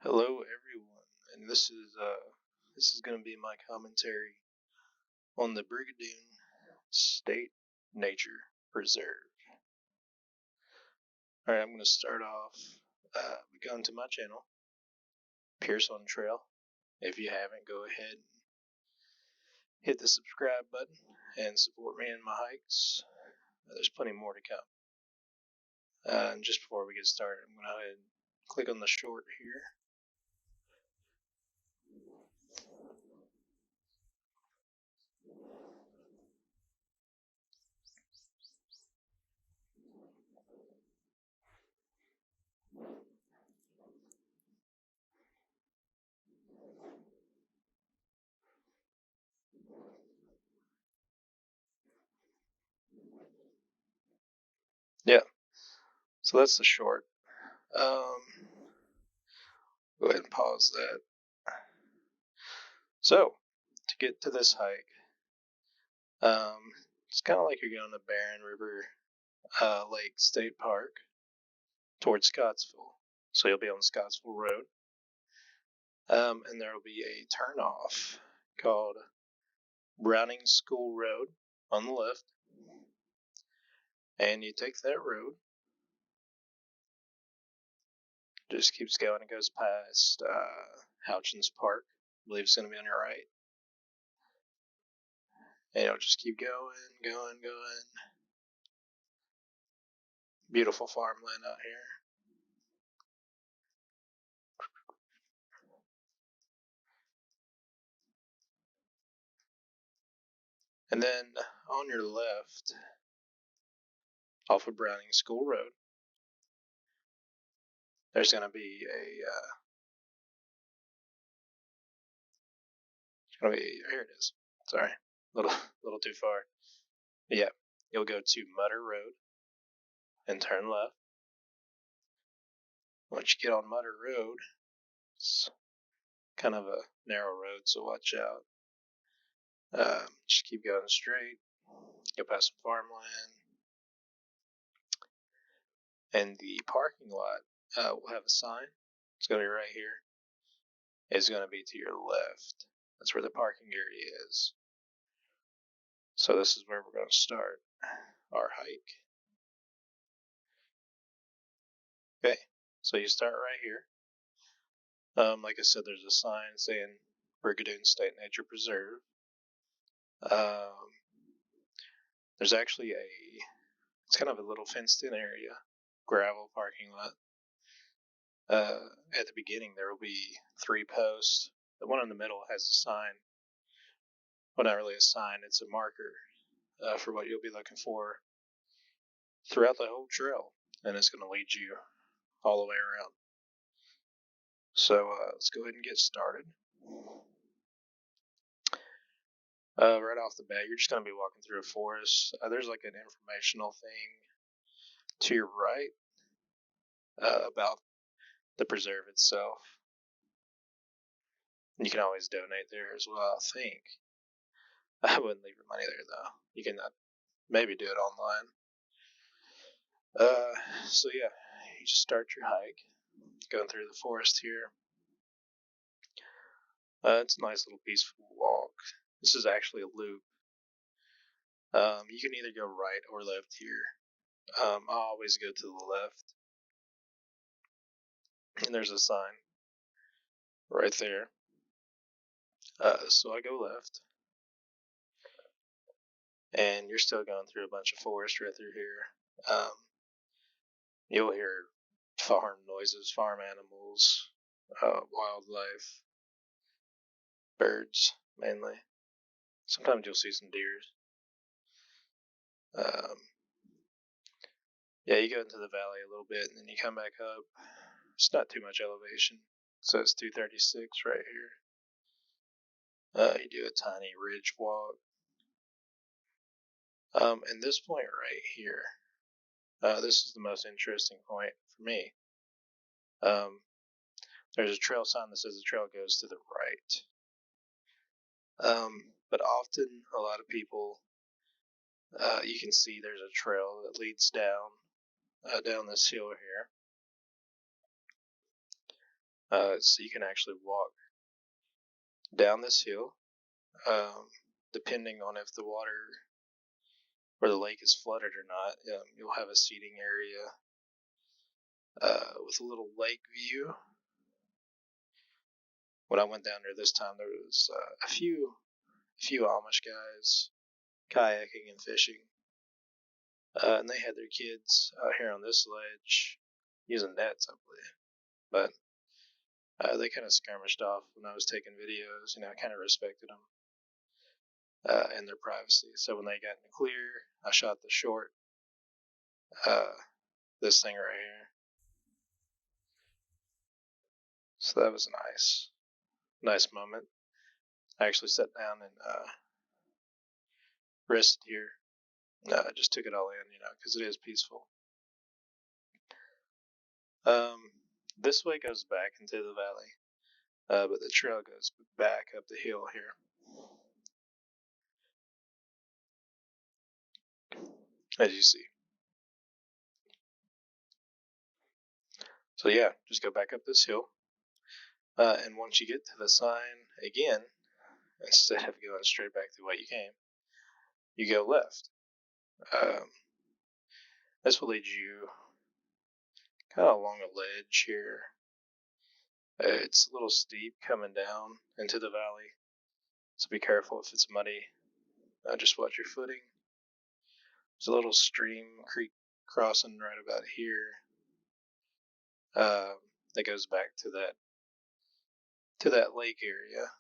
Hello, everyone, and this is going to be my commentary on the Brigadoon State Nature Preserve. All right, I'm going to start off. Going to my channel, Pierce on Trail. If you haven't, go ahead and hit the subscribe button and support me in my hikes. There's plenty more to come. And just before we get started, I'm going to go ahead and click on the short here. Yeah, so that's the short. Go ahead and pause that. So, to get to this hike, it's kind of like you're going to Barren River Lake State Park towards Scottsville. So you'll be on Scottsville Road, and there will be a turnoff called Browning School Road on the left, and you take that road. Just keeps going. It goes past Houchins Park. I believe it's going to be on your right. And it'll just keep going. Beautiful farmland out here. And then on your left, off of Browning School Road, there's going to be here it is. Sorry, little too far. But yeah, you'll go to Mutter Road and turn left. Once you get on Mutter Road, it's kind of a narrow road, so watch out. Just keep going straight. Go past some farmland, and the parking lot will have a sign. It's going to be right here. It's going to be to your left. That's where the parking area is. So this is where we're going to start our hike. Okay, so you start right here. Like I said, there's a sign saying Brigadoon State Nature Preserve. There's actually it's kind of a little fenced-in area, gravel parking lot. At the beginning, there will be 3 posts. The one in the middle has a sign. Well, not really a sign, it's a marker for what you'll be looking for throughout the whole trail, and it's going to lead you all the way around. So let's go ahead and get started. Right off the bat, you're just going to be walking through a forest. There's like an informational thing to your right about the preserve itself. You can always donate there as well, I think. I wouldn't leave your money there, though. You can maybe do it online. So yeah, you just start your hike, going through the forest here. It's a nice little peaceful walk. This is actually a loop. You can either go right or left here. I always go to the left. And there's a sign right there. So I go left. And you're still going through a bunch of forest right through here. You'll hear farm noises, farm animals, wildlife, birds mainly. Sometimes you'll see some deers. Yeah, you go into the valley a little bit, and then you come back up. It's not too much elevation, so it's 236 right here. You do a tiny ridge walk. And this point right here, this is the most interesting point for me. There's a trail sign that says the trail goes to the right. But often, a lot of people, you can see there's a trail that leads down this hill here. So you can actually walk down this hill, depending on if the water or the lake is flooded or not. You'll have a seating area with a little lake view. When I went down there this time, there was a few Amish guys kayaking and fishing, and they had their kids out here on this ledge using nets, I believe. But they kind of skirmished off when I was taking videos. I kind of respected them and their privacy. So when they got in the clear, I shot the short. This thing right here. So that was a nice moment. I actually sat down and rested here. Just took it all in, because it is peaceful. This way goes back into the valley, but the trail goes back up the hill here. As you see. So yeah, just go back up this hill. And once you get to the sign again, instead of going straight back the way you came, you go left. This will lead you kind of along a ledge here. It's a little steep coming down into the valley, so be careful if it's muddy. Just watch your footing. There's a little creek crossing right about here that goes back to that lake area,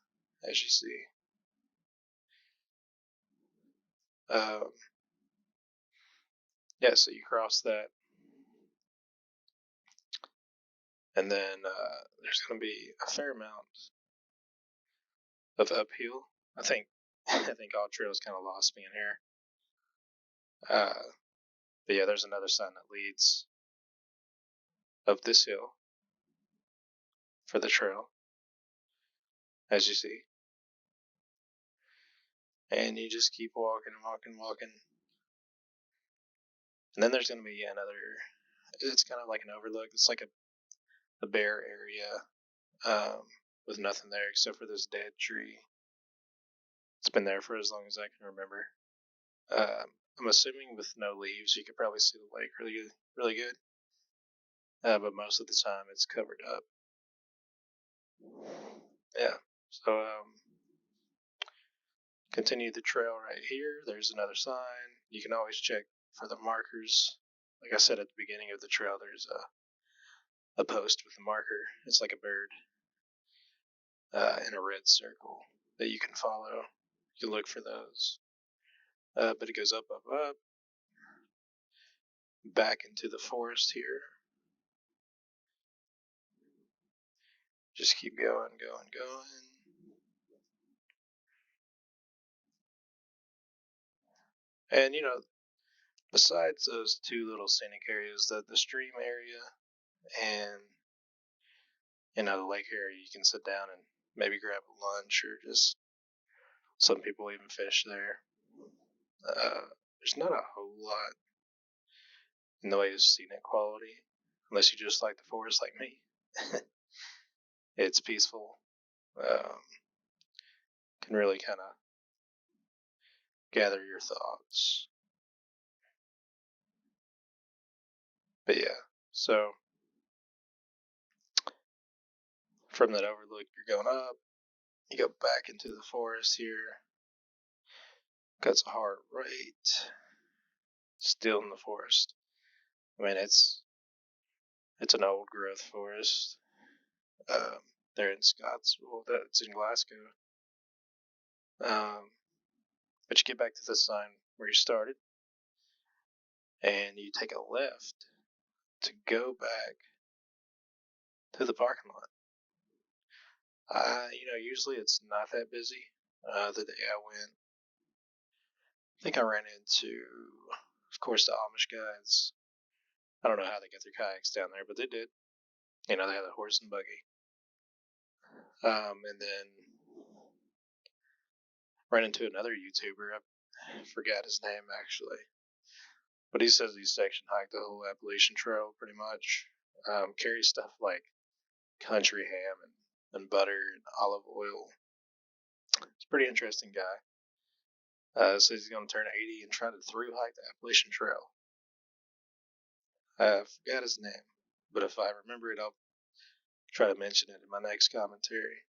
as you see. Yeah, so you cross that, and then there's going to be a fair amount of uphill. I think all trails kind of lost me in here. But yeah, there's another sign that leads up this hill for the trail, as you see. And you just keep walking. And then there's going to be it's kind of like an overlook. It's like a bare area with nothing there except for this dead tree. It's been there for as long as I can remember. I'm assuming with no leaves, you could probably see the lake really good. But most of the time, it's covered up. Yeah. So continue the trail right here. There's another sign. You can always check for the markers. Like I said at the beginning of the trail, there's a post with a marker. It's like a bird in a red circle that you can follow. You can look for those. But it goes up, back into the forest here. Just keep going. And besides those two little scenic areas, the stream area and the lake area, you can sit down and maybe grab a lunch, or just some people even fish there. There's not a whole lot in the way of scenic quality, unless you just like the forest like me. It's peaceful. Can really kind of gather your thoughts. But yeah, so from that overlook, you're going up. You go back into the forest here. Cuts a hard right. Still in the forest. I mean, it's an old growth forest. They're in Scottsville. That's in Glasgow. But you get back to the sign where you started, and you take a left to go back to the parking lot. Usually it's not that busy. The day I went, I think I ran into, of course, the Amish guys. I don't know how they get their kayaks down there, but they did. They had a horse and buggy. And then ran into another YouTuber. I forgot his name actually, but he says he section hiked the whole Appalachian Trail pretty much. Carries stuff like country ham and butter and olive oil. He's a pretty interesting guy. Says he's going to turn 80 and try to through hike the Appalachian Trail. I forgot his name, but if I remember it, I'll try to mention it in my next commentary.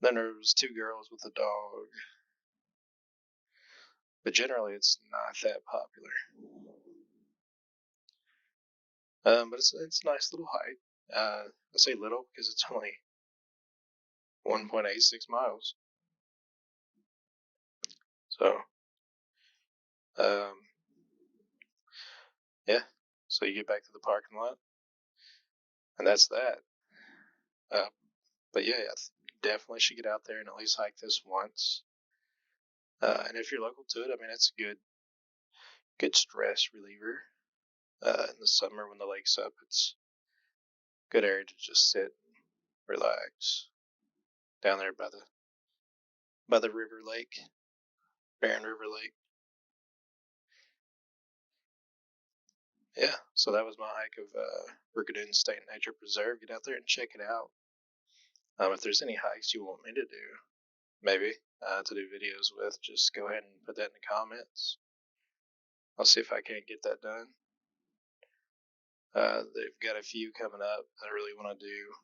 Then there was 2 girls with a dog, but generally it's not that popular. But it's a nice little hike. I say little because it's only 1.86 miles. So, yeah. So you get back to the parking lot, and that's that. But yeah, definitely should get out there and at least hike this once. And if you're local to it, I mean, it's a good stress reliever. In the summer when the lake's up, it's a good area to just sit, relax down there by the river lake, Barren River Lake. Yeah, so that was my hike of Brigadoon State Nature Preserve. Get out there and check it out. If there's any hikes you want me to do, maybe to do videos with, just go ahead and put that in the comments. I'll see if I can't get that done. They've got a few coming up that I really want to do.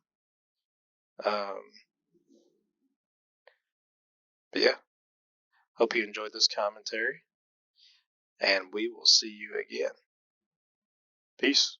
But yeah, hope you enjoyed this commentary, and we will see you again. Peace.